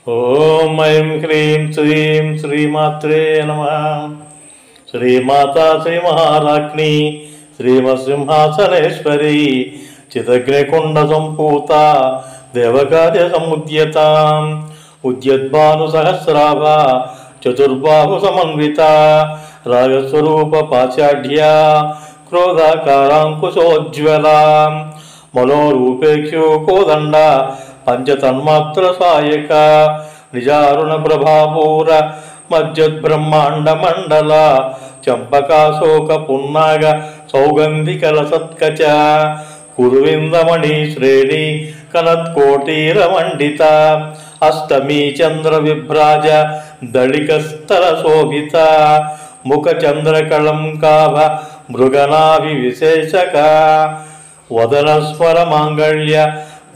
ఓం ఐం హ్రీం శ్రీం శ్రీమాత్రే నమః. శ్రీమాతా శ్రీ మహారాజ్ఞి శ్రీమత్సింహాసనేశ్వరి చిదగ్నికుండ సంపూత దేవకార్య సముద్యత ఉద్యద్భాను సహస్రాభ చతుర్బాహు సమన్విత రాగస్వరూప పాచాఢ్య క్రోధాకారాంకుశోజ్వల మనోరూపేక్షో కోదండ పంచతన్మాత్ర సాయక నిజారుణ ప్రభాపూర మధ్యబ్రహ్మాండ మండల చంపకాశోక పున్నాగ సౌగంధికల సత్కచ కురువిందమణి శ్రేణి కనత్కోటీరమండిత అష్టమీ చంద్ర విభ్రాజ దళికస్థల శోభిత ముఖ చంద్రకళంకాభ మృగనాభి విశేషక వదనస్వర మాంగళ్య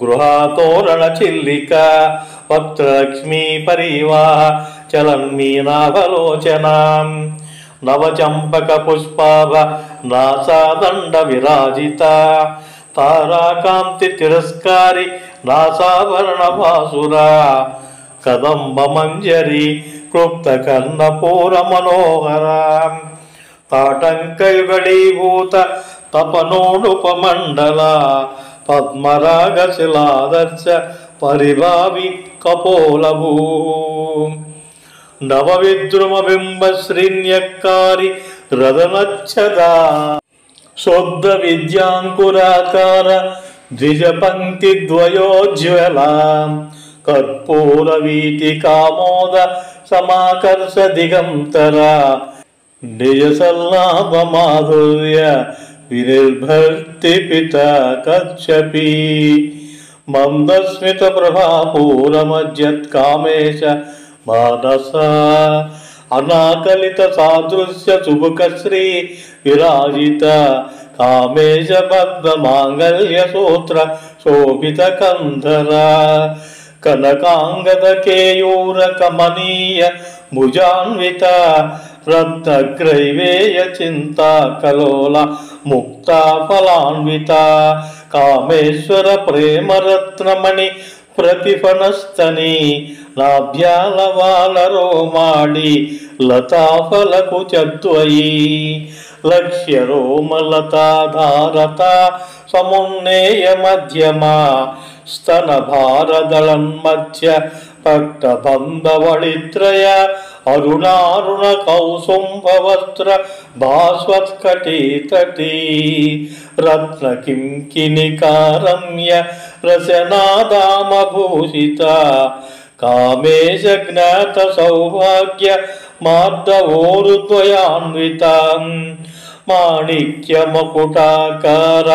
గృహాతోరణ చిల్లిక వక్త్రలక్ష్మీ పరివాహ చలన్మీనాభలోచనాం నవచంపక పుష్పాభ నాసాదండ విరాజిత తారాకాంతి తిరస్కారి నాసాభరణ భాసురా కదంబ మంజరి క్లుప్త కర్ణపూర మనోహర తాటంకయుగళీభూత తపనోడుపమండల పద్మరాగశిలాదర్శ పరిభావి కపోలభూ నవవిద్రుమబింబ శ్రీన్యక్కారి రదనచ్చదా శోద్ధ విద్యాంకురాకార ద్విజపంక్తి ద్వయోజ్వల కర్పూర వీతి కామోద సమాకర్ష దిగంతర నిజ సల్లాభ మాధుర్య వినిర్భర్తి పిత కచ్చపి మందస్మిత ప్రభాపూరమజ్యత్కామేశ మానస అనాకలిత సాదృశ్య సుముఖశ్రీ విరాజిత కామేశ బద్ధ మాంగళ్య సూత్ర శోభిత కంధర కనకాంగద కేయూర కమనీయ భుజాన్విత రత్నగ్రైవేయ చింతా కలోల ముక్తా ఫలాన్విత కామేశ్వర ప్రేమరత్నమణి ప్రతిఫనస్తని నాభ్యాల వాలరోమాడి లతాఫలకు చత్వయి లక్ష్య రోమలతాధారత సమున్నేయ మధ్యమా స్తన భారదళన్మధ్య పట్టబంధవళిత్రయ అరుణారుణ కౌసుంభవస్త్ర భాస్వత్కటీతటీ రత్న కింకిణికారమ్య రసనాదామభూషిత కామేశ జ్ఞాత సౌభాగ్య మార్దవోరుద్వయాన్విత మాణిక్య మకుటాకార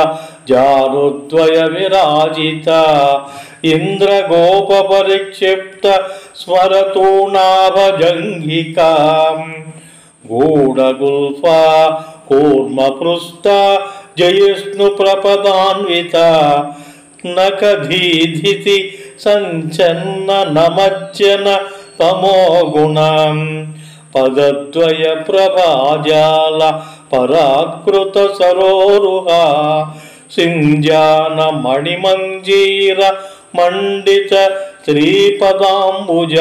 జారుద్వయ విరాజిత ఇంద్రగోప పరిక్షిప్త స్మరతూణాభజంఘికా గూఢగుల్ఫా కూర్మపృష్ట జయిష్ణు ప్రపదాన్విత నకధీధితి సంచన్న నమజ్జన తమోగుణం పదద్వయ ప్రభాజాల పరాకృత సరోరుహ సింజాన మణిమంజీర మండిత శ్రీపదాంబుజ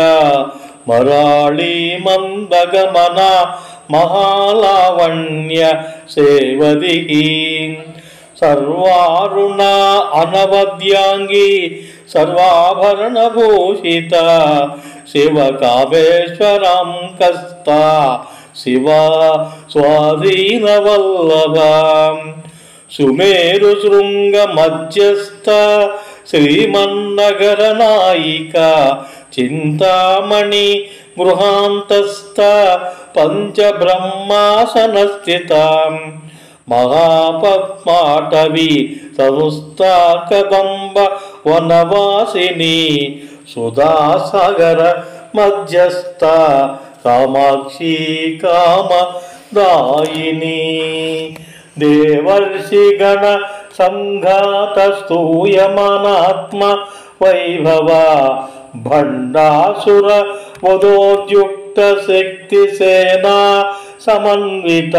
మరాళీ మందగమన మహాలావణ్య సేవదిహి సర్వారుణ అనవద్యాంగి సర్వాభరణ భూషిత శివ కామేశ్వరం కస్త శివ స్వాధీన వల్లభ సుమేరు శృంగ మధ్యస్థ శ్రీమన్నగర నాయిక చింతామణి గృహాంతస్థ పంచబ్రహ్మాసన స్థిత మహాపద్మాటవి సంస్థా కదంబ వనవాసిని సుధాసాగర మధ్యస్థ కామాక్షి కామదాయిని దేవర్షిగణ సంఘాత స్తూయమానాత్మ వైభవ భండాసుర వదోద్యుక్త శక్తి సేనా సమన్విత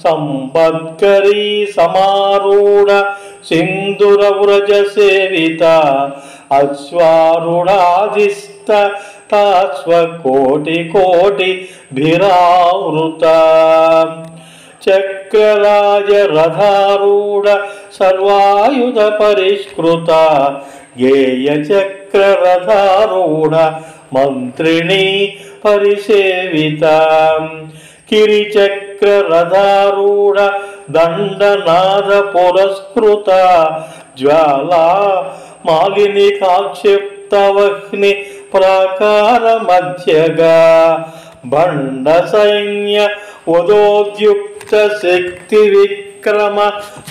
సంపత్కరీ సమారూఢ సింధురవ్రజ సేవిత అశ్వారుఢాధిష్ట तास्वकोटि कोटि भिरावृता चक्रराज रथारूढ़ सर्वायुध परिष्कृता गेय चक्र रथारूढ़ मंत्रिणी परिसेविता किरिचक्र रथारूढ़ दंडनाद पुरस्कृता ज्वाला मालिनी काक्षिप्तवह्नि प्राकार मध्यगा भंड सैन्य उदोद्युक्त शक्ति विक्रम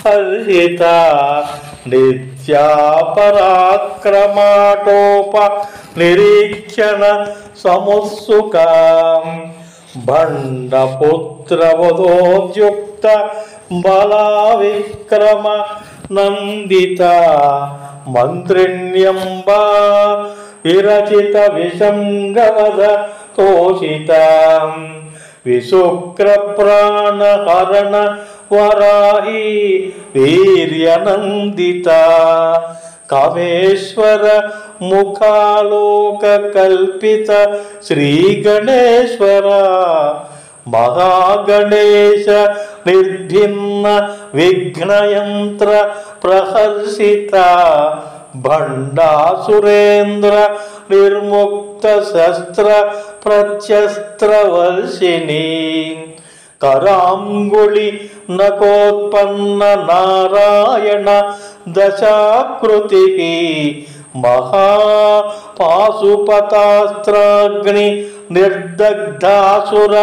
हर्षिता नित्या पराक्रमाटोप निरीक्षण समुत्सुका भंडपुत्र वधोद्युक्त बला विक्रम नंदिता मंत्रिण्यंबा विरचित विसंगवद तोषिता विशुक्र प्राण हरण वराही वीर्यनंदिता कामेश्वर मुखालोक कल्पित श्री गणेश्वर महागणेश निर्भिन्न विघ्नयंत्र प्रहर्षिता भंडासुरेन्द्र निर्मुक्त शस्त्र प्रत्यस्त्र वर्षिणी करांगुली नकोत्पन्न नारायण दशाकृति महापाशुपतास्त्राग्नि निर्दग्धासुर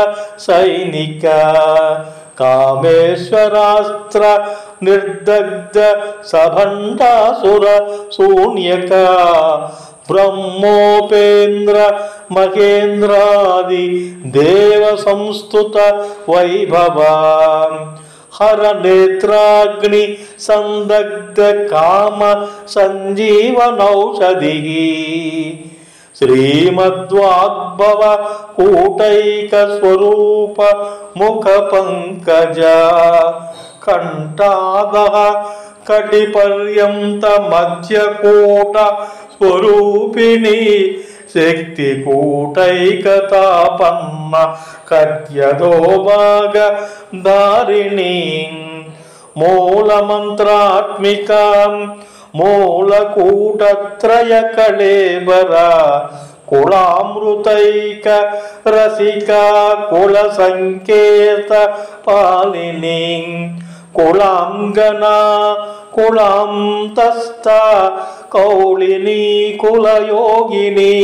सैनिका कामेश्वरास्त्र निर्दग्ध सभंडासुर शून्यका ब्रह्मोपेन्द्र महेन्द्रादि देव संस्तुत वैभवा हर नेत्राग्नि संदग्ध काम संजीवनौषधि श्रीमद्वाग्भव कूटैक स्वरूप मुख पंकज कंठादः कटिपर्यंत मध्यकूट स्वरूपिणी शक्ति कूटैकतापन्न कट्यधोभाग धारिणी मूलमंत्रात्मिका मूलकूटत्रय कलेबरा कुलामृतैक रसिका कुल संकेत पालिनी कुलांगना कुलांतस्था कौलिनी कुलयोगिनी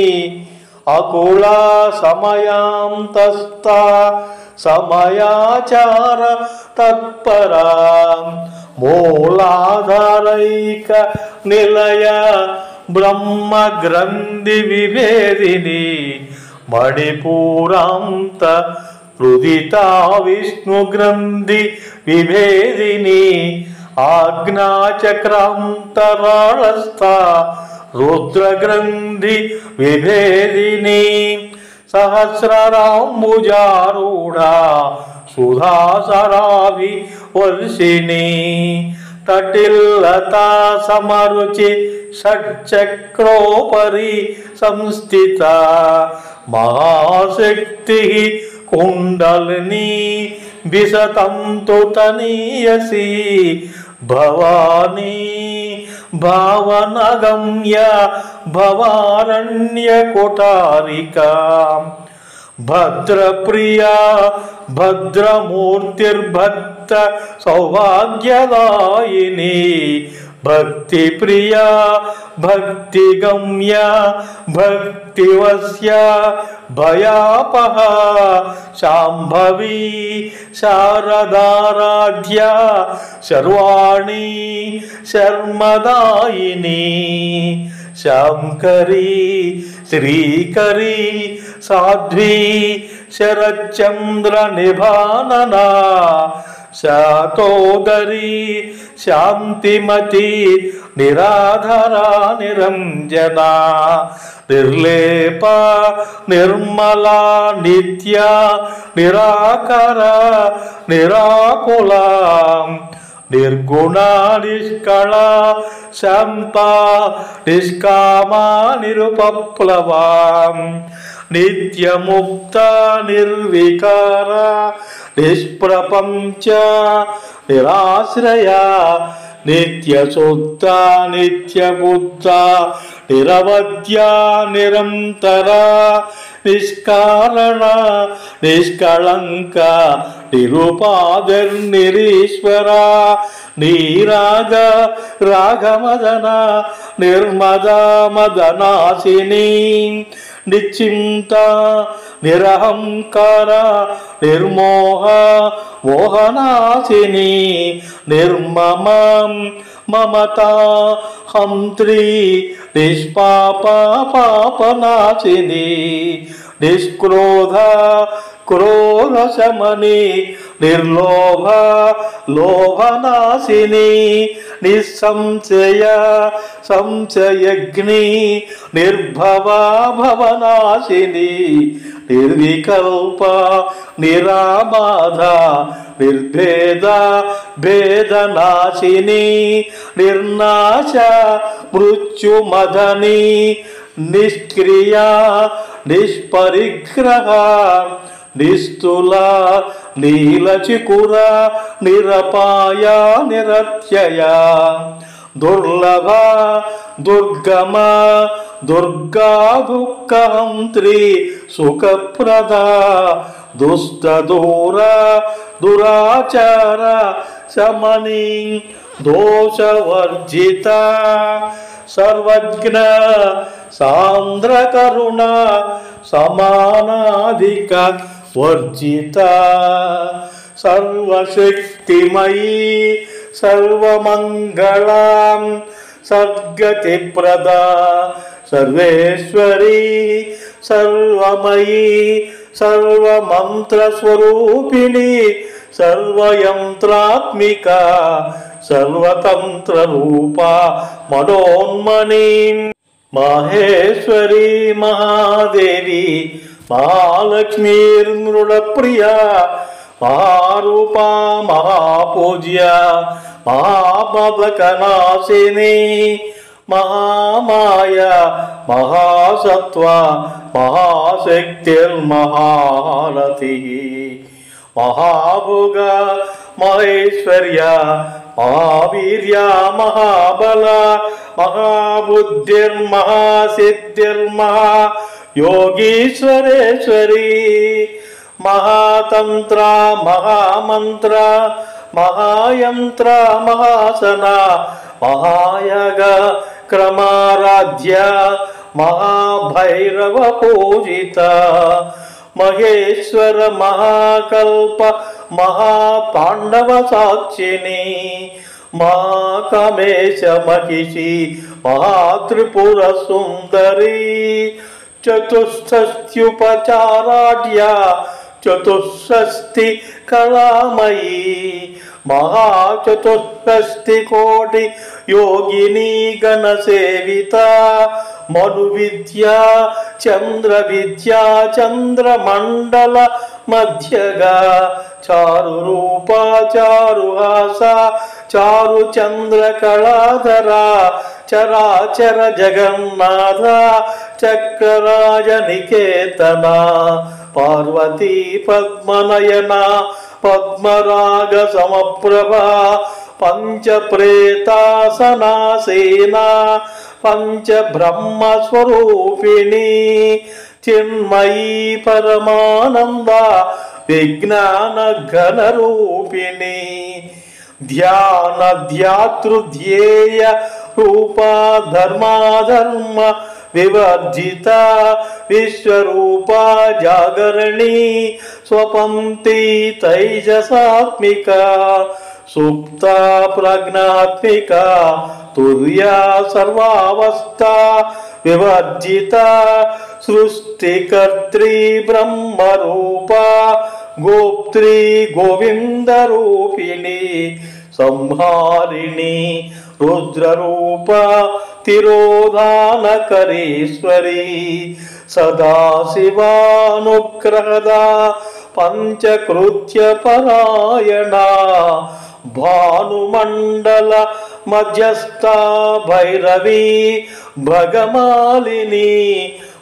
अकुला समयांतस्था समयाचार तत्परा मूलाधारैक निलय ब्रह्म ग्रंथि विभेदिनी मणिपुरांत रुदिता विष्णु ग्रंथि विभेदिनी आज्ञाचक्रांतराळस्था रुद्र ग्रंथि विभेदिनी सहस्रराम्बुजारूढ़ा सुधासराभि वर्षिणी तटिल्लता समरुचि षट्चक्रोपरि संस्थिता महाशक्ति कुंडलिनी विशतं तु तनीयसी भवानी भावनगम्य भवारण्य कोटारिका भद्रप्रिया भद्रमूर्तिर्भक्त सौभाग्यदायिनी भक्तिप्रिया भक्तिगम्या भक्तिवश्या भयापहा शाम्भवी शारदाराध्या शर्वाणी शर्मदायिनी शांकरी श्रीकरी साध्वी शरच्चंद्र निभानना शातोदरी शांतिमती निराधरा निरंजना निर्लेपा निर्मला नित्या निराकरा निराकुला నిర్గుణా నిష్కళా శాంతా నిష్కామా నిరుపప్లవా నిత్యముక్త నిర్వికార నిష్ప్రపంచ నిరాశ్రయ నిత్యశుద్ధ నిత్యబుద్ధ నిరవధ్య నిరంతర నిష్కారణ నిష్కళంక నిరుపాధిర్నిరీశ్వర నీరాగ రాగమదన నిర్మదా మదనాశిని నిశ్చింత నిరహంకార నిర్మోహ మోహనాశిని నిర్మమం మమతా హంత్రి నిష్పాప పాపనాశిని నిష్క్రోధ క్రోధశమని నిర్లోభ లోభనాశిని నిస్సంశయ సంశయగ్ని నిర్భవా భవనాశిని నిర్వికల్ప నిరాబాధ నిర్భేద భేదనాశిని నిర్నాశ మృత్యుమదని నిష్క్రియ నిష్పరిగ్రహ నిస్తుల నీలచికుర నిరపాయ నిరత్యయ దుర్లభ దుర్గమ దుర్గా దుఃఖహంత్రి సుఖప్రద దుష్టదూర దురాచార శమని దోషవర్జిత సర్వజ్ఞ సాంద్రకరుణ సమానాధిక వర్జిత సర్వశక్తిమయీ సర్వమంగళం సద్గతిప్రద సర్వేశ్వరీ సర్వమయీ సర్వమంత్రస్వరూపిణి సర్వయంత్రాత్మిక సర్వతంత్రరూప మనోన్మణి మహేశ్వరీ మహాదేవి మహాలక్ష్మీర్మృడప్రియా మహారూపా మహాపూజ్య మహాపదకనాశిని మహామాయ మహాసత్వ మహాశక్తిర్మహారథి మహాభోగ మహేశ్వర్య మహావీర్య మహాబల మహాబుద్ధిర్మహాసిద్ధిర్మహా యోగీశ్వరేశ్వరీ మహాతంత్ర మహామంత్ర మహాయంత్ర మహాసన మహాయగ క్రమారాధ్య మహాభైరవ పూజిత మహేశ్వర మహాకల్ప మహాపాండవ సాక్షిని మహాకమేశ మహిషి మహాత్రిపుర సుందరి చతుష్షష్ట్యుపచారాఢ్య చతుష్షష్టి కళామయీ మహాచతుష్షష్టి కోటి యోగిని గణసేవిత మను విద్య చంద్ర విద్య చంద్రమండల మధ్యగా చారు రూప చారుహాస చారు చంద్ర కళాధర చరాచర జగన్నాథ చక్రరాజ నికేతన పార్వతీ పద్మనయన పద్మరాగ సమప్రభ పంచప్రేతాసనాసేన పంచ బ్రహ్మస్వరూపిణి చిన్మయీ పరమానంద విజ్ఞాన ఘనరూపిణి ధ్యాన ధ్యాతృధ్యేయ రూపా ధర్మాధర్మ వివర్జిత విశ్వరూపా జాగరణి స్వపంక్తి తైజసాత్మిక సుప్త ప్రజ్ఞాత్మిక తుర్యా సర్వావస్థ వివర్జిత సృష్టికర్త్రీ బ్రహ్మరూప గోప్త్రీ గోవిందరూపిణి సంహారిణి రుద్రరూప తిరోధానకరీశ్వరీ సదాశివానుగ్రహద పంచకృత్య పరాయణ భానుమండల మధ్యస్థ భైరవి భగమాలిని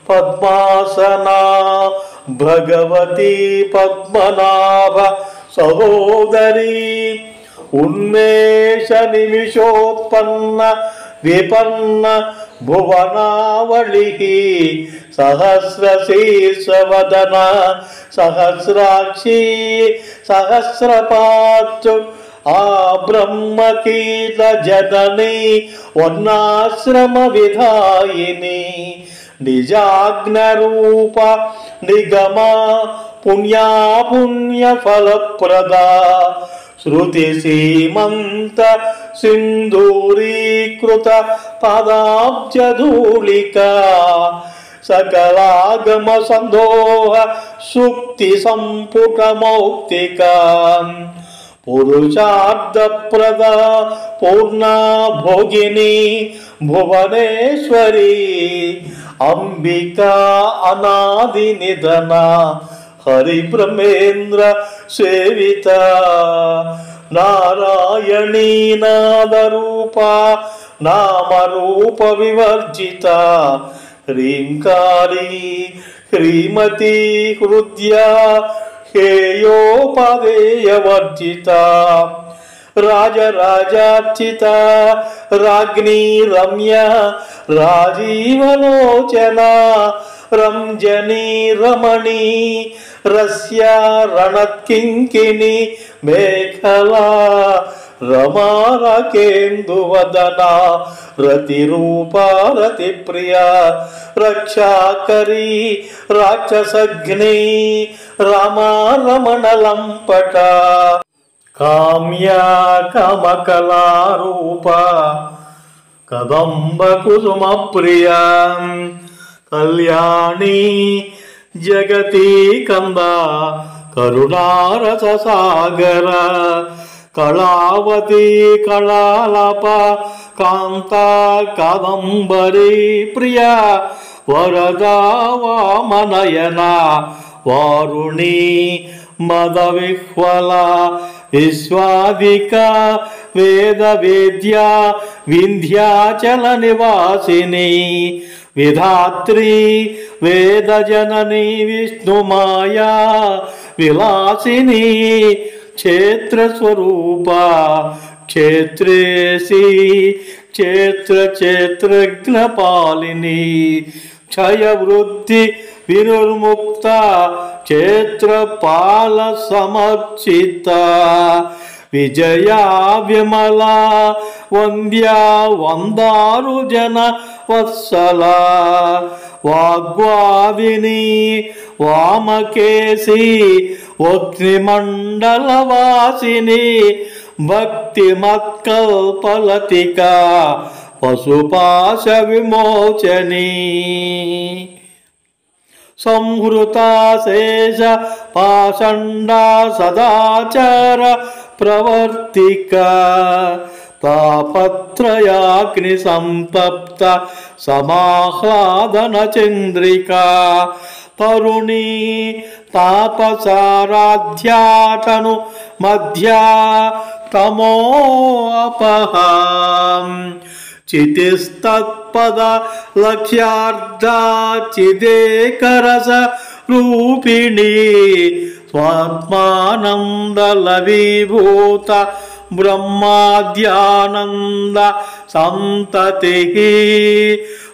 పద్మాసన భగవతి పద్మనాభ సహోదరి ఉన్మేష నిమిషోత్పన్న విపన్న భువనావళి సహస్రశీర్షవదన సహస్రాక్షి సహస్రపాత్రు ఆ బ్రహ్మకీట జనని వర్ణాశ్రమ విధాయిని నిజాజ్ఞ రూప నిగమ పుణ్యాపుణ్య ఫలప్రద శృతి సీమంత సింధూరీకృత పదాబ్జధూళిక సకలాగమ సందోహ సుక్తి సంపుట మౌక్తిక పురుషార్థప్రద పూర్ణా భోగిని భువనేశ్వరి అంబికా అనాది నిధన హరి బ్రహ్మేంద్ర సేవిత నారాయణీ నాదరూప నామరూప వివర్జిత హ్రీంకారీ హ్రీమతి హృద్య హేయోపదేయవర్జిత రాజరాజార్చిత రాజ్ఞీ రమ్య రాజీవలోచన రంజనీ రమణీ రస్యా రణత్కింకిని మేఖలా రమారకేందువదన రతిరూపా రతిప్రియ రక్షాకరీ రాక్షసగ్ని రామా రమణ లంపట కామ్యా కమకలారూప కదంబ కుసుమ ప్రియ కళ్యాణి జగతి కంద కరుణారస సాగర కళావతి కళాలప కాంత కాదంబరి ప్రియ వరదా వామనయన వారుణి మద విహ్వల విశ్వాదిక వేద వేద్య వింధ్యాచల నివాసిని విధాత్రి వేద జనని విష్ణుమాయా విలాసిని క్షేత్ర స్వరూప క్షేత్రేసి క్షేత్ర క్షేత్రజ్ఞ పాలిని క్షయ వృద్ధి వినుర్ముక్త క్షేత్రపాల సమర్చిత విజయా విమల వంద్యా వందారు జన వత్సల వాగ్వాదిని వామకేశి అగ్నిమండలవాసిని భక్తిమత్కల్పలతిక పశుపాశ విమోచని సంహృతాశేష పాషండా సదాచార ప్రవర్తిక తాపత్రయాగ్ని సంతప్త సమాహ్లాదన చంద్రిక తరుణీ తాపసారాధ్యాటను మధ్యా తమో అపహాం చితిస్తత్పద లక్ష్యార్థా చిదేకరస రూపిణి స్వాత్మానందలవిభూత బ్రహ్మాద్యానంద సంతతి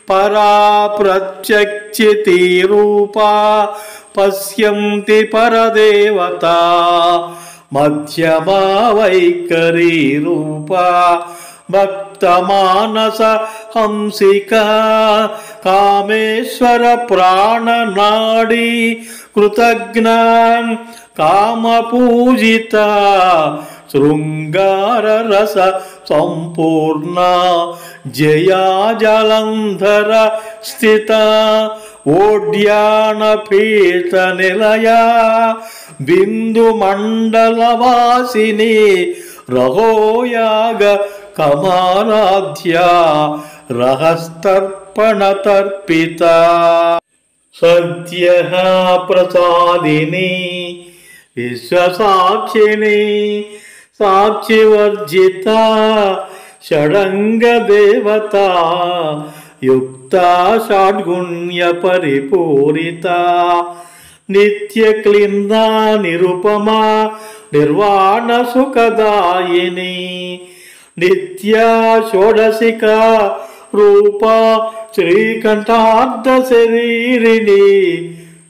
పరా ప్రత్యక్షితి రూపా పశ్యంతి పరదేవత మధ్యమా వైఖరీ రూపా భక్తమానస హంసిక కామేశ్వర ప్రాణనాడి కృతజ్ఞ కామపూజిత శృంగార రస సంపూర్ణ జయా జలంధర స్థిత ఓడ్యాన పీఠ నిలయ బిందు మండలవాసిని రహోయాగ కమారాధ్య రహస్తర్పణ తర్పిత సద్య ప్రసాదిని విశ్వసాక్షిణి సాక్షివర్జిత షడంగ దేవత యుక్త షడ్గుణ్య పరిపూరిత నిత్య క్లిన్న నిరుపమా నిర్వాణ సుఖదాయిని నిత్య షోడశిక రూప శ్రీకంఠార్థ శరీరిణి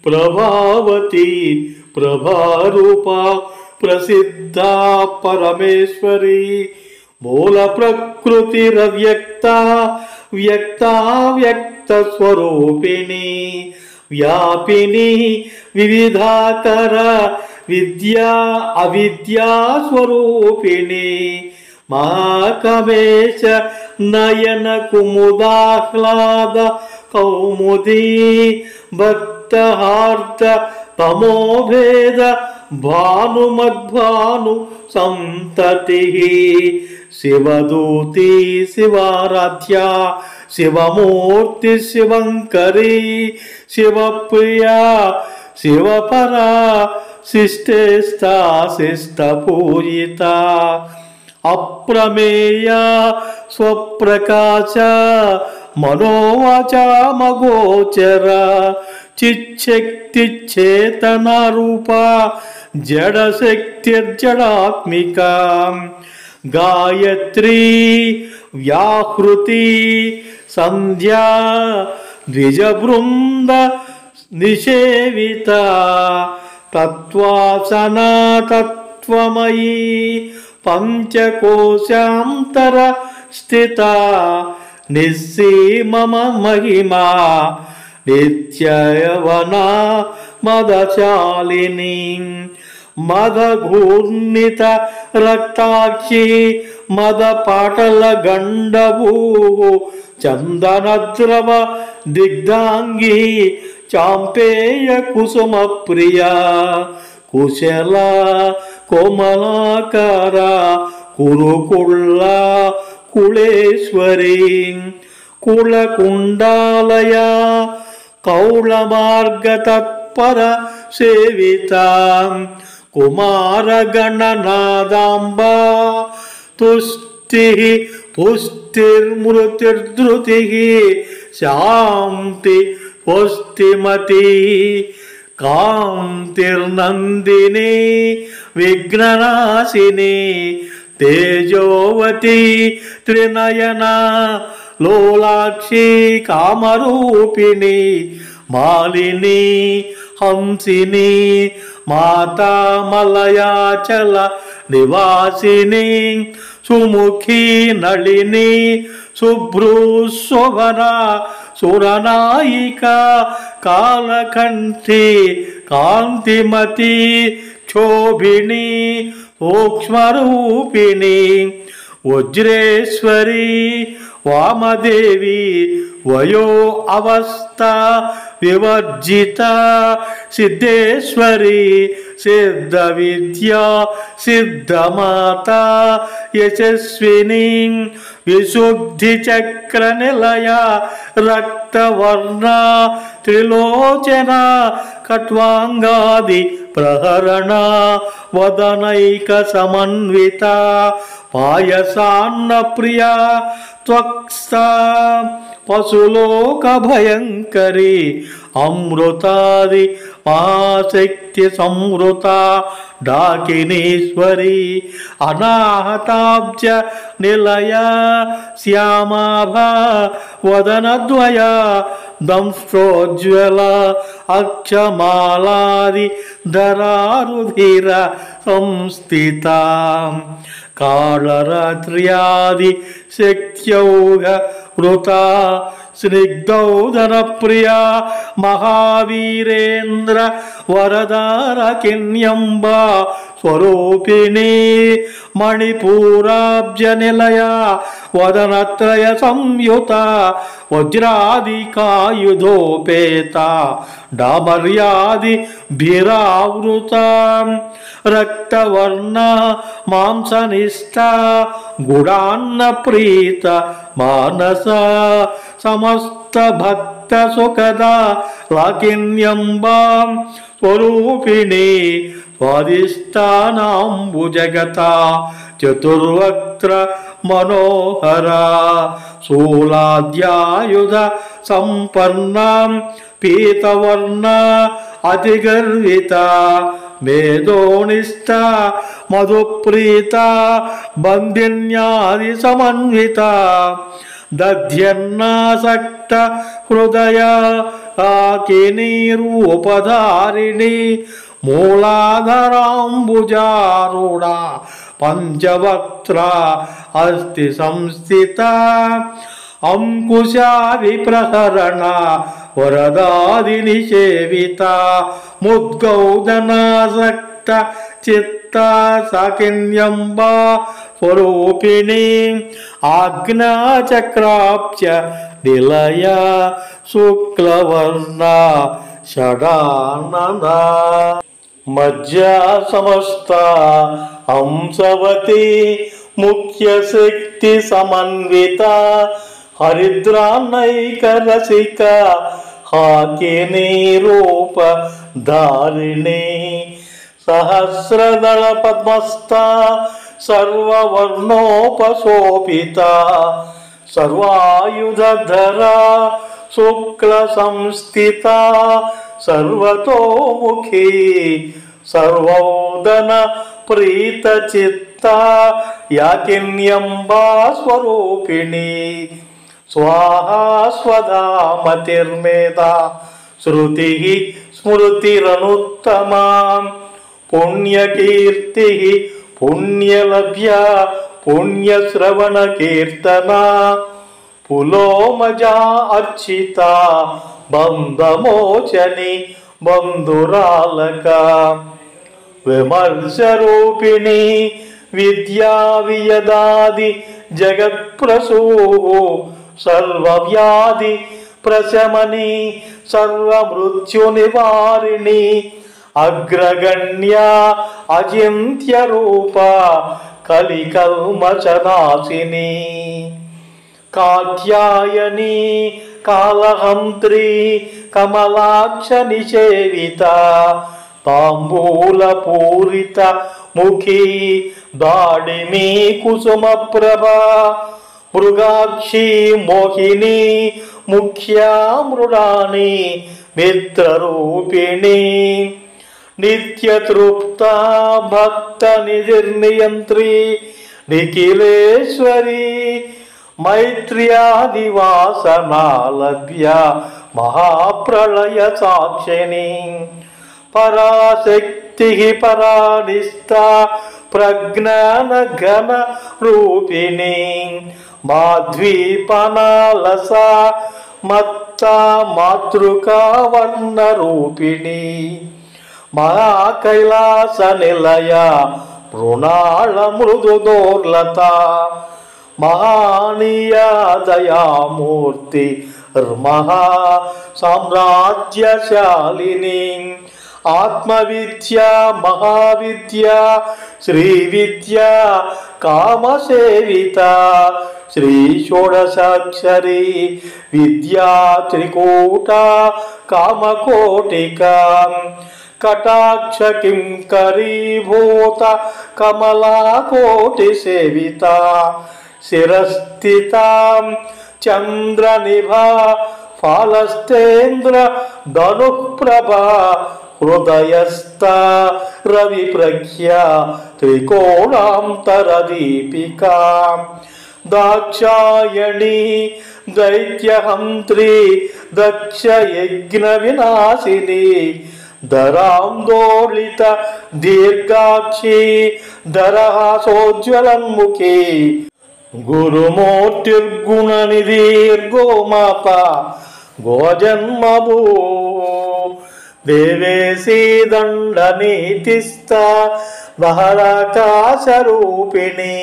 ప్రభావతి ప్రభారూప ప్రసిద్ధ పరమేశ్వరి మూల ప్రకృతిరవ్యక్త వ్యక్త స్వరూపిణి వ్యాపిని వివిధాకర విద్యా అవిద్యా స్వరూపిణి మహాకమేశ నయన కుముదాహ్లాద కౌముదీ భక్తహార్ద తమోభేద భానుమద్భాను సంతతి శివదూతి శివారాధ్య శివమూర్తి శివంకరి శివప్రియ శివపరా శిష్టేష్ట శిష్ట పూజిత అప్రమేయ స్వప్రకాశ మనోవాచామగోచర చిచ్చక్తి చేతన రూప జడశక్తిర్జడాత్మిక గాయత్రీ వ్యాహృతి సంధ్యా ద్విజబృంద నిషేవిత తత్వాసనా తత్వమయీ పంచకోశాంతర స్థిత నిస్సీమమ మహిమా నిత్యయవనా మదశాలిని మదఘూర్ణిత రక్తాక్షి మద పాటల గండభూ చందనద్రవ దిగ్ధాంగి చాంపేయ కుసుమ ప్రియ కుశల కోమలాకార కురుకుళ్ళ కుళేశ్వరి కుళకుండాలయ కౌళమార్గ తత్పర సేవిత కుమారగణనాదాంబ తుష్టి పుష్టిర్మృతిర్ధృతి శాంతి పుష్టిమతి కాంతిర్నందిని విఘ్ననాశిని తేజోవతి త్రినయన లోలాక్షి కామరూపిణి మాలిని హంసిని మాతామలయాచల నివాసిని సుముఖి నళిని శుభ్రు శోభన సురనాయిక కాలకంఠి కాంతిమతి క్షోభిణి సూక్ష్మరూపిణి వజ్రేశ్వరి వామదేవి వయో అవస్థ వివర్జిత సిద్ధేశ్వరి సిద్ధ విద్యా సిద్ధమాత యశస్విని విశుద్ధి చక్ర నిలయ రక్తవర్ణ త్రిలోచన కట్వాంగాది ప్రహరణ వదనైక సమన్విత పాయసాన్న ప్రియ త్వక్స్థ పశులోక భయంకరి అమృతాది మహాశక్తి సంవృత డాకినీశ్వరి అనాహతాబ్జ నిలయ శ్యామాభా వదనద్వయ దంష్టోజ్వల అక్షమాలాది ధరారుధిర సంస్థిత కాళరాత్ర్యాది శక్త్యౌఘ వృత స్నిగ్ధౌదన ప్రియ మహావీరేంద్ర వరదారకిన్యంబ స్వరూపిణి మణిపూరాబ్జ నిలయ వదనత్రయ సంయుత వజ్రాదికాయుధోపేత డామర్యాది భిరావృత రక్తవర్ణ మాంసనిష్ట గుడాన్న ప్రీత మానస సమస్త సమస్త భక్త సుఖద లాకిన్యంబాం స్వరూపిణి స్వాదిష్టానాంబుజగత చతుర్వక్త్ర మనోహర శూలాద్యాయుధ సంపన్నాం పీతవర్ణ అతిగర్విత మేధోనిష్ట మధుప్రీత బంధిన్యాది సమన్విత దధ్యన్నాసక్త హృదయ కాకినీ రూపధారిణి మూలాధరాంబుజారూఢ పంచవక్త్ర అస్తి సంస్థిత అంకుశాది ప్రసరణ వరదాది నిషేవిత ముద్గౌదనాసక్త చిత్త సాకిన్యంబా స్వరూపిణి ఆజ్ఞాచక్రాప్య నిలయ శుక్లవర్ణ షడానన మధ్యా సమస్త హంసవతి ముఖ్య శక్తి సమన్విత హరిద్రానైక రసిక హాకినీ రూప ధారిణి సహస్రదళ పద్మస్థ సర్వవర్ణోపశోభిత సర్వాయుధర శుక్ల సంస్థిత సర్వతోముఖీ సర్వోదన ప్రీత చిత్త యాకిన్యంబా స్వరూపిణి స్వాహా స్వధామతిర్మేధా శృతి స్మృతిరనుత్తమా పుణ్యకీర్తి పుణ్యలభ్య పుణ్యశ్రవణ కీర్తన పులోమజా అర్చిత బంధమోచని బంధురాలక విమర్శరూపిణి విద్యా వియదాది జగత్ప్రసూ సర్వవ్యాధి ప్రశమని సర్వమృత్యు నివారిణి అగ్రగణ్య అజింత్య రూప కలికల్మచనాశిని కాత్యాయని కాళహంత్రి కమలాక్ష నిషేవిత తాంబూల పూరిత ముఖీ దాడిమి కుసుమ ప్రభ మృగాక్షి మోహిని ముఖ్యా మృడాని మిత్రరూపిణి నిత్యతృప్త భక్త నిధిర్నియంత్రి నిఖిలేశ్వరి మైత్ర్యాదివాసనాలభ్య మహాప్రళయ సాక్షిని పరాశక్తి పరానిష్ట ప్రజ్ఞాన ఘన రూపిణి మాధ్వీపనాలస మత్త మాతృకా వర్ణ రూపిణి మహాకైలాస నిలయ మృణాళ మృదు దోర్లత మహానీయ దయామూర్తి మహా సామ్రాజ్యశాలిని ఆత్మవిద్య మహావిద్య శ్రీ విద్య కామసేవిత శ్రీ షోడశాక్షరి విద్యా త్రికూట కామకోటిక కటాక్ష కింకరీభూత కమలాకోటి సేవిత శిరస్థిత చంద్రనిభా ఫాలస్తేంద్ర ధనుప్రభ హృదయస్థ రవి ప్రఖ్య త్రికోణాంతర దీపికా దాక్షాయణి దైత్యహంత్రి దక్ష యజ్ఞ వినాశిని ధరాందోళిత దీర్ఘాక్షి ధరహాసోజ్వలన్ముఖి గురుమూర్తిర్గుణనిధీర్గోమాత గోజన్మభూ దేవేశీ దండనీతిస్థ బహరాకాశరూపిణి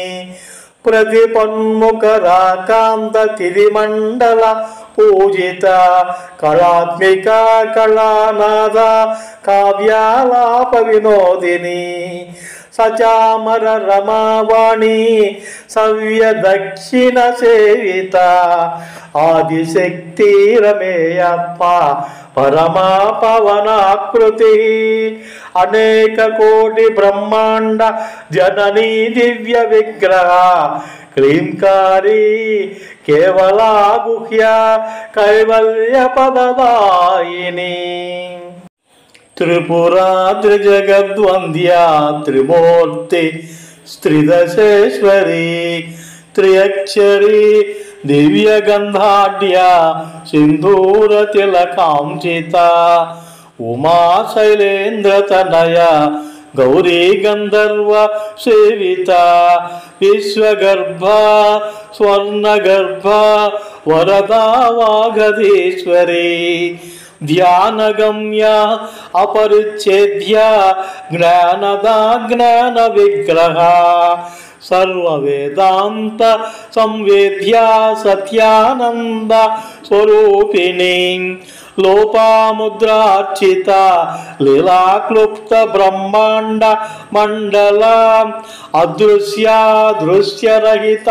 ప్రతిపన్ముఖరాకాంత తిరిమండల పూజిత కళాత్మిక కళానాద కావ్యాలాప వినోదిని సచామర రమావాణి సవ్య దక్షిణ సేవిత ఆదిశక్తి రమేయాత్మ పరమా పవనాకృతి అనేక కోటి బ్రహ్మాండ జననీ దివ్య విగ్రహ క్లీంకారి కేవలా గుహ్య కైవల్య పదదాయిని త్రిపురా త్రిజగద్వంద్య త్రిమూర్తి త్రిదశేశ్వరి త్రియక్షరి దివ్యగంధాఢ్య సింధూర తిలకాంచిత ఉమా శైలేంద్రతనయ గౌరీ గంధర్వ సేవిత విశ్వగర్భ స్వర్ణగర్భ వరదా వాగధీశ్వరి ధ్యానగమ్య అపరిచ్ఛేద్య జ్ఞానదా జ్ఞాన విగ్రహ సర్వవేదాంత సంవేద్య సత్యానంద స్వరూపిణి లోపాముద్రార్చిత లీలాక్లుప్త బ్రహ్మాండ మండల అదృశ్యరహిత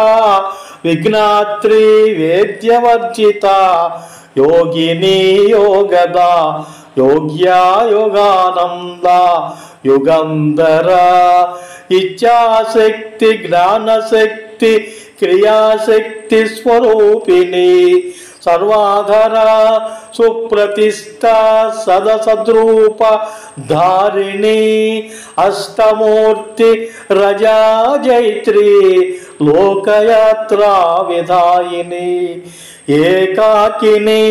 విఘ్నాత్రి వేద్యవర్జిత యోగిని యోగద యోగ్యా యోగానంద యుగంధర ఇచ్ఛాశక్తి జ్ఞానశక్తి క్రియాశక్తి స్వరూపిణి సర్వాధర సుప్రతిష్ఠ సదసద్రూప ధారిణి అష్టమూర్తి రజా జైత్రి లోకయాత్రా విధాయిని ఏకాకిని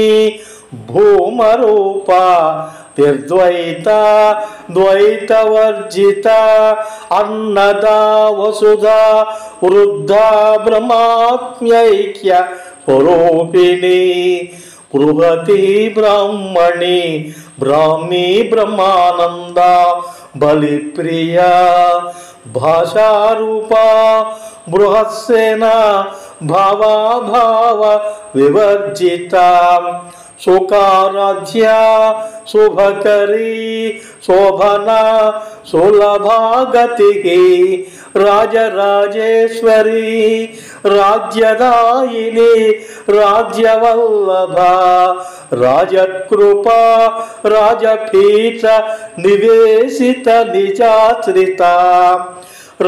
భూమరూప నిర్ద్వైత ద్వైతవర్జిత అన్నదా వసుధ వృద్ధ బ్రహ్మాత్మ్యైక్య స్వరూపిణి బృహతి బ్రాహ్మణి బ్రాహ్మీ బ్రహ్మానంద బలిప్రియ భాషారూప బృహస్సేన భావాభావ వివర్జిత సుకారాధ్య శుభకరీ శోభన సులభాగతి రాజరాజేశ్వరి రాజ్యదాయిని రాజ్యవల్లభ రాజకృప రాజపీఠ నివేశిత నిజాశ్రిత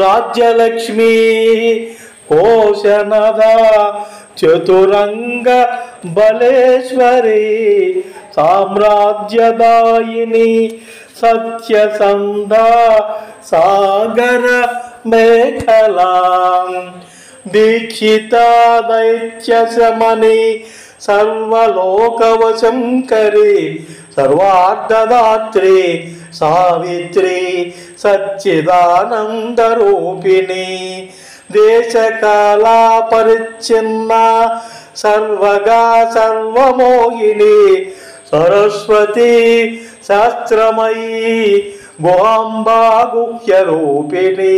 రాజ్యలక్ష్మీ కోశనద చతురంగ బలేశ్వరి సామ్రాజ్యదాయిని సత్యసంధ సాగర మేఖలా దీక్షిత దైత్య శమని సర్వలోకవశంకరి సర్వార్థదాత్రి సావిత్రి సచ్చిదానందరూపిణి దేశకాలా పరిచ్ఛిన్న సర్వగా సర్వమోహిని సరస్వతి శాస్త్రమయీ గుహాంబా గుహ్యరూపిణి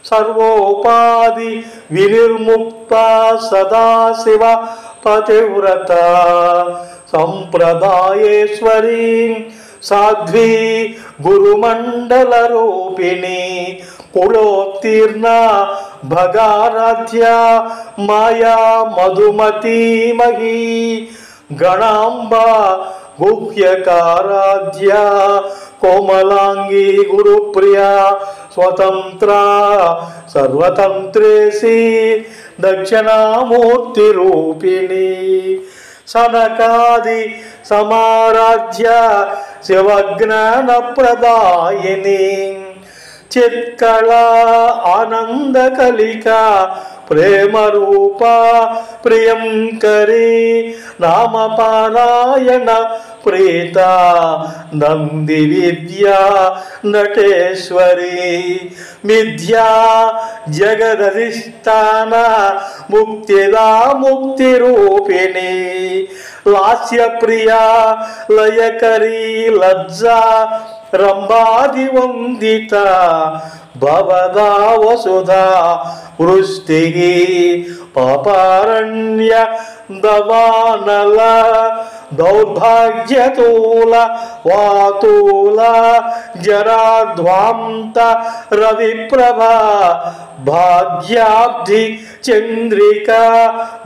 సర్వోపాధి వినిర్ముక్త సదాశివ పతివ్రత సంప్రదాయేశ్వరీ సాధ్వీ గురుమండల రూపిణి కులోత్తీర్ణ భగారాధ్య మాయా మధుమతీమహీ గణాంబ గుహ్యకారాధ్య కోమలాంగి గురుప్రియ స్వతంత్ర సర్వతంత్రేసి దక్షిణామూర్తి రూపిణి సనకాది సమారాధ్య శివజ్ఞాన ప్రదాయిని చిత్కళ ఆనంద కలిక ప్రేమ రూప ప్రియంకరి నామపారాయణ ప్రీత నంది విద్యా నటేశ్వరి మిథ్యా జగదధిష్టాన ముక్తిదా ముక్తి రూపిణి లాస్య ప్రియా లయకరీ లజ్జా రంభాదివందిత భవదా వసుధా వృష్టి పాపారణ్య దవానల దౌర్భాగ్యతూల వాతూల జరాధ్వాంత రవిప్రభ భాగ్యాబ్ధి చంద్రిక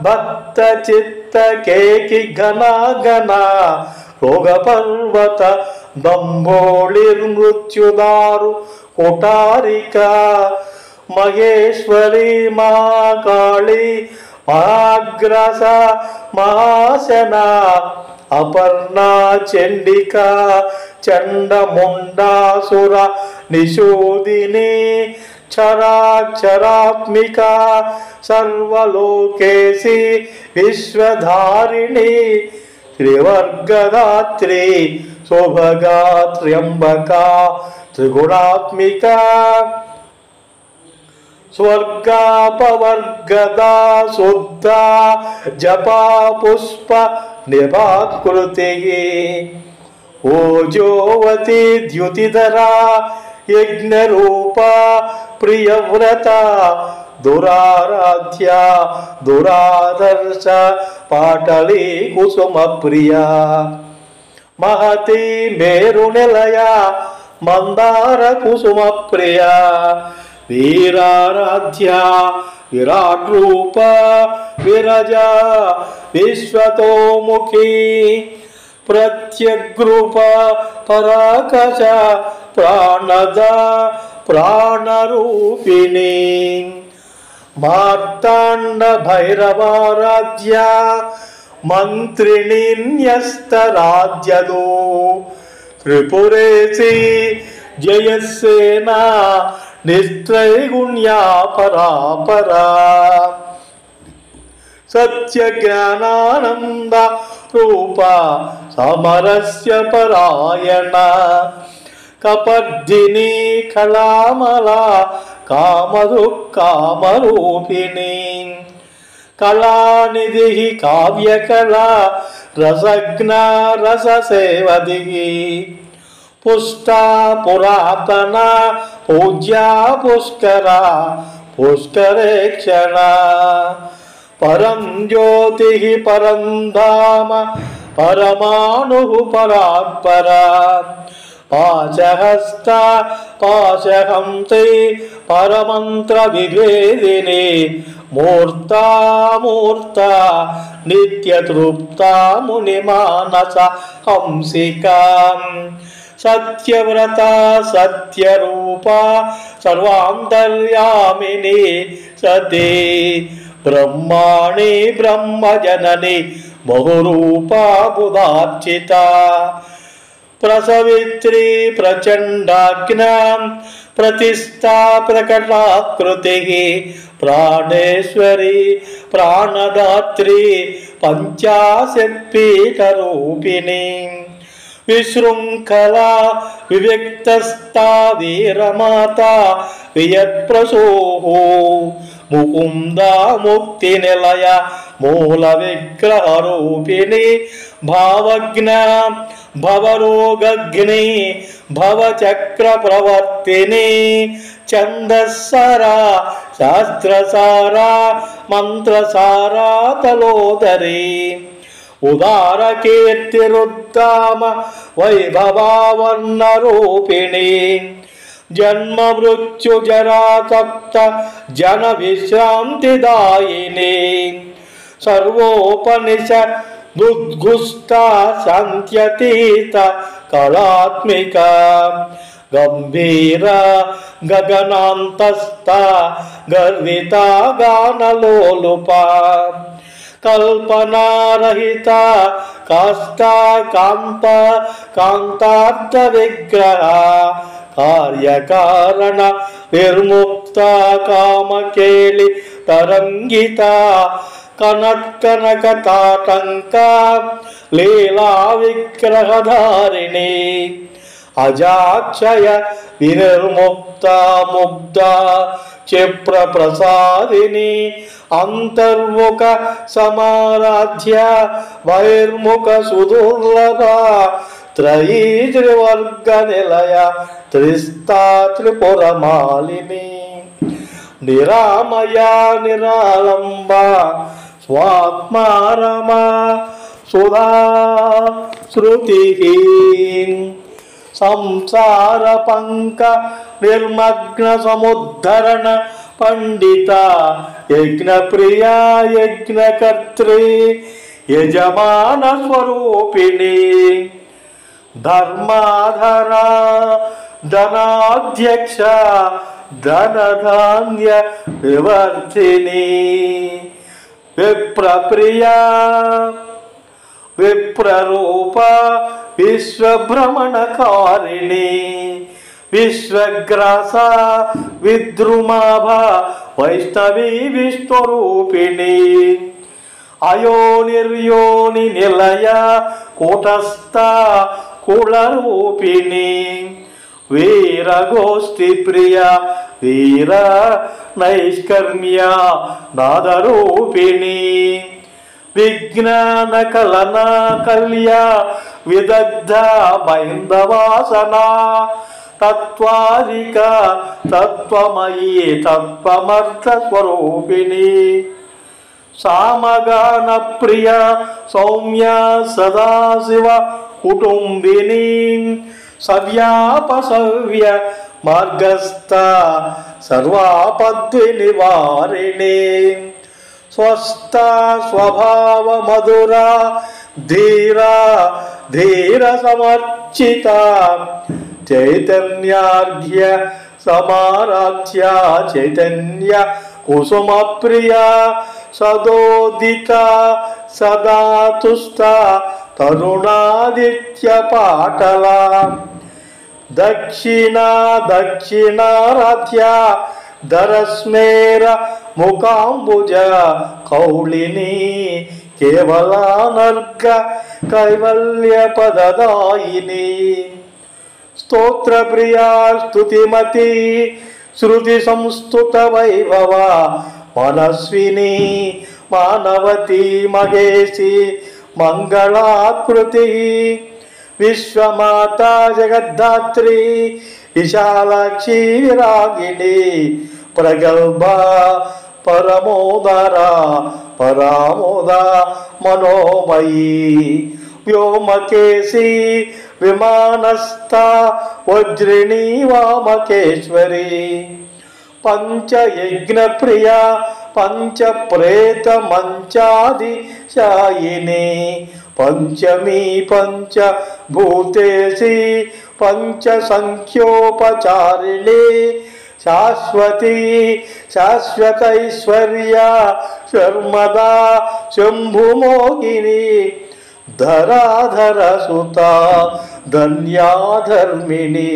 భక్త చిత్త కేకి ఘన ఘన రోగ పర్వత దంభోళిర్మృత్యుదారు కుటారిక మహేశ్వరి మహాకాళి మహాగ్రస మహాశన అపర్ణా చండిక చండముండాసుర నిషోదిని క్షరాక్షరాత్మిక సర్వలోకేసి విశ్వధారిణి త్రివర్గదాత్రి శోభగా త్ర్యంబక త్రిగుణాత్మిక స్వర్గాపవర్గదా శుద్ధ జపా పుష్ప నిభాకృతి ఓజోవతి ద్యుతిధరా యజ్ఞరూప ప్రియవ్రత దురారాధ్య దురాదర్శ పాటళీ కుసుమ ప్రియ మహతి మేరు నిలయ మందార కుసుమ ప్రియ వీరారాధ్య విరాట్ రూప విరజ విశ్వతోముఖి ప్రత్యగ్రూప పరాకశ ప్రాణద ప్రాణరూపిణి మార్తాండ భైరవారాధ్య మంత్రిణి న్యస్తరాజ్యదో త్రిపురేసి జయసేన నిస్త్రైగుణ్యా పరాపరా సత్య జ్ఞానానంద రూప సమరస్య పరాయణ కపర్దిని కళామల కామరూపిణి కళానిధి కావ్యకళా రసజ్ఞ రససేవది పుష్టా పురాతన పూజ్యా పుష్కర పుష్కరేక్షణ పరం జ్యోతి పరం ధామ పరమాణు పరాత్పర పాశహస్త పాశహంసి పరమంత్ర విభేదిని మూర్తామూర్త నిత్యతృప్త మునిమానస హంసికా సత్యవ్రత సత్యరూప సర్వాంతర్యామిని సతి బ్రహ్మాణి బ్రహ్మజనని బహురూపా బుధార్చిత ప్రసవిత్రి ప్రచండాజ్ఞాం ప్రతిష్టా ప్రకటాకృతి ప్రాణేశ్వరి ప్రాణదాత్రి పంచాశక్తిపీఠరూపిణి విశృంఖలా వివిక్తస్థా వీరమాత వియత్ప్రసూః ముకుందా ముక్తి నిలయ మూల విగ్రహరూపిణి భావజ్ఞ భవరోగగ్ని భవచక్ర ప్రవర్తిని ఛందస్సారా శాస్త్రసారా మంత్రసారా తలోదరి ఉదార కీర్తిరుద్దామ వైభవావర్ణరూపిణి జన్మ మృత్యు జరా తప్త జన విశ్రాంతిదాయిని సర్వోపనిష దుద్గుష్ట శాంత్యతీత కళాత్మిక గంభీర గగనాంతస్థ గర్విత గానలోలుప కల్పనారహిత కాష్ట కాంత కాంతార్థ విగ్రహ కార్యకారణ నిర్ముక్త కామకేళి తరంగిత కనకనక తాటంక లీలా విగ్రహధారిణి అజాక్షయ వినిర్ముక్త ముగ్ధ క్షిప్ర ప్రసాదిని అంతర్ముఖ సమారాధ్య వైర్ముఖ సుదుర్లభ త్రయీ త్రివర్గ నిలయ త్రిస్తా త్రిపురమాలిని నిరామయ నిరాళంబ స్వాత్మారమ సుధా శృతిః సంసార పంక నిర్మగ్న సముద్ధరణ పండిత యజ్ఞ ప్రియా యజ్ఞకర్త్రి యజమాన స్వరూపిణి ధర్మాధర ధనాధ్యక్ష ధనధాన్య వివర్ధిని విప్రప్రియా విప్రరూప విశ్వభ్రమణకారిణి విశ్వగ్రాస విద్రుమాభ వైష్ణవీ విష్ణురూపిణి అయోనిర్యోని నిలయ కూటస్థ కులరూపిణి వీరగోష్ఠి ప్రియ వీర నైష్కర్మ్య నాదరూపిణి విజ్ఞాన కలన కల్య విదగ్ధ మైందవాసన తత్వాదిక తత్వమయీ తత్వమర్థ స్వరూపిణి సామగాన ప్రియ సౌమ్య సదాశివ కుటుంబిని సవ్యాపసవ్య మార్గస్థ సర్వాపద్వి నివారిణి స్వస్థ స్వభావ మధుర ధీర ధీర సమర్చిత చైతన్యార్ఘ్య సమారాధ్య చైతన్య కుసుమ ప్రియ సదోదిత సదా తుష్ట తరుణాదిత్య పాటల దక్షిణ దక్షిణారాధ్య ధరస్మేర ముఖాంబుజ కౌళిని కేవలానర్గ కైవల్య పదదాయిని స్తోత్ర ప్రియా స్తుతిమతి శృతి సంస్తుత వైభవ మనస్విని మానవతి మహేషి మంగళాకృతి విశ్వమాతా జగద్ధాత్రి విశాలాక్షి విరాగిణి ప్రగల్భ పరమోదర పరామోద మనోమయీ వ్యోమకేశి విమానస్థ వజ్రిణీ వామకేశ్వరి పంచయజ్ఞ ప్రియ పంచ ప్రేత మంచాదిశాయిని పంచమీ పంచ భూతేసి పంచ సంఖ్యోపచారిణి శాశ్వతి శాశ్వతైశ్వర్య శర్మదా శంభుమోహిని ధరాధర సుత ధన్యాధర్మిణి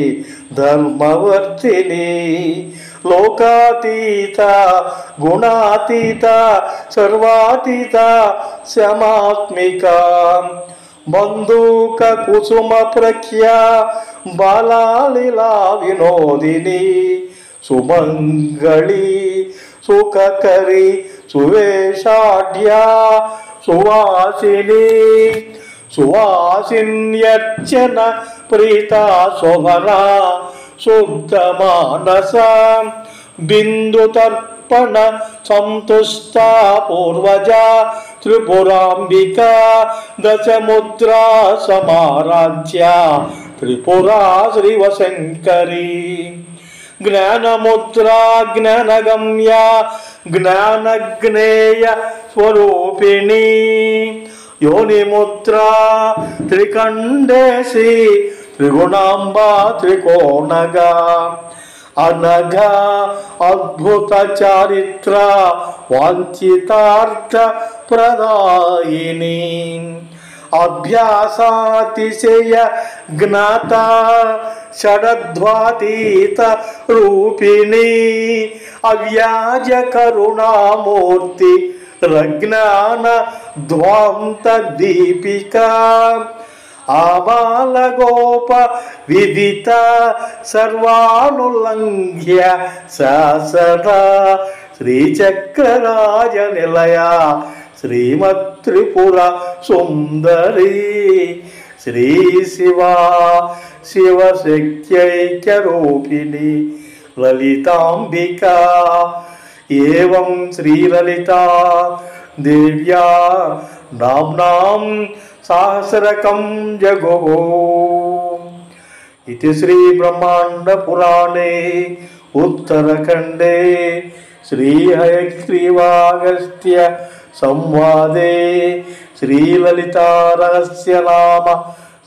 ధర్మవర్తిని లోకాతీత గుణాతీత సర్వాతీత శమాత్మిక బంధూక కుసుమ ప్రఖ్య బాలాలీలా వినోదిని సుమంగళి సుఖకరి సువేషాఢ్య సువాసిని సువాసిన్యర్చన ప్రీత శోభన శుద్ధ మానస బిందు తర్పణ సంతుష్ట పూర్వజ త్రిపురాంబిక దశముద్రా సమారాధ్య త్రిపురా శ్రీవశంకరి జ్ఞానముద్రా జ్ఞానగమ్య జ్ఞానజ్ఞేయ స్వరూపిణి యోనిముద్రా త్రికండేశి త్రిగుణాంబా త్రికోణగా అనఘ అద్భుత చారిత్ర వాంఛితార్థ ప్రదాయిని అభ్యాసాతిశయ జ్ఞాత షడద్వాతీత రూపిణి అవ్యాజ కరుణామూర్తి రజ్ఞాన ధ్వాంత దీపిక ఆబాలగోప విదిత సర్వానులంఘ్య శాసన శ్రీచక్రరాజ నిలయ శ్రీమత్రిపుర సుందరి శ్రీ శివ శివశక్త్యైక్యరూపిణి లలితాంబిక ఏవం శ్రీలలితా దేవ్యా నామ్నాం सहस्रकं जगुः। इति श्रीब्रह्माण्डपुराणे उत्तरखण्डे श्रीहयग्रीवागस्त्य संवादे श्रीललितारहस्यनाम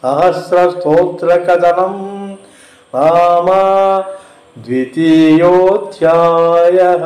सहस्रस्तोत्रकथनं नाम द्वितीयोऽध्यायः।